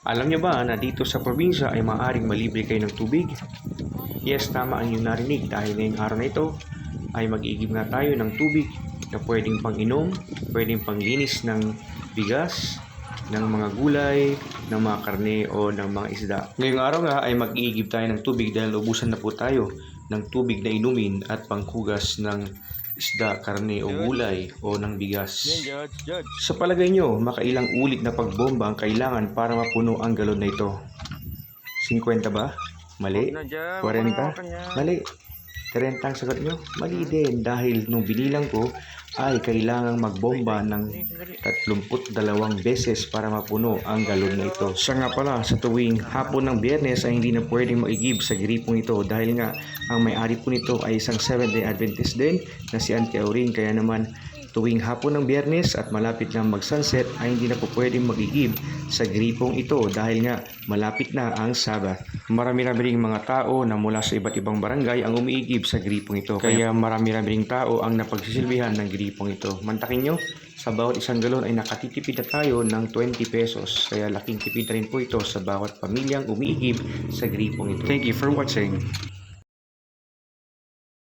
Alam niyo ba na dito sa probinsya ay maaaring malibre kayo ng tubig? Yes, tama ang inyong narinig dahil ngayong araw na ito ay mag-iigib nga tayo ng tubig na pwedeng pang inom, pwedeng panglinis ng bigas, ng mga gulay, ng mga karne o ng mga isda. Ngayong araw nga ay mag-iigib tayo ng tubig dahil ubusan na po tayo ng tubig na inumin at panghugas ng isda, karne o gulay o ng bigas. Sa palagay nyo, makailang ulit na pagbomba ang kailangan para mapuno ang galon na ito? 50 ba? Mali. 40? Mali. 30 ang sagot nyo? Mali din dahil nung binilang ko ay kailangang magbomba ng 32 beses para mapuno ang galon na ito. Siya nga pala, sa tuwing hapon ng Biyernes ay hindi na pwedeng maigib sa gripong ito dahil nga ang may-ari po nito ay isang Seventh-day Adventist din na si Auntie Auring. Kaya naman tuwing hapon ng Biyernes at malapit na mag-sunset ay hindi na po pwedeng mag-igib sa gripong ito dahil nga malapit na ang Sabat. Marami-rami ring mga tao na mula sa iba't ibang barangay ang umiigib sa gripong ito. Kaya marami-rami ring tao ang napagsisilbihan ng gripong ito. Mantakin nyo, sa bawat isang galon ay nakatitipid na tayo ng 20 pesos. Kaya laking tipid na rin po ito sa bawat pamilyang umiigib sa gripong ito. Thank you for watching.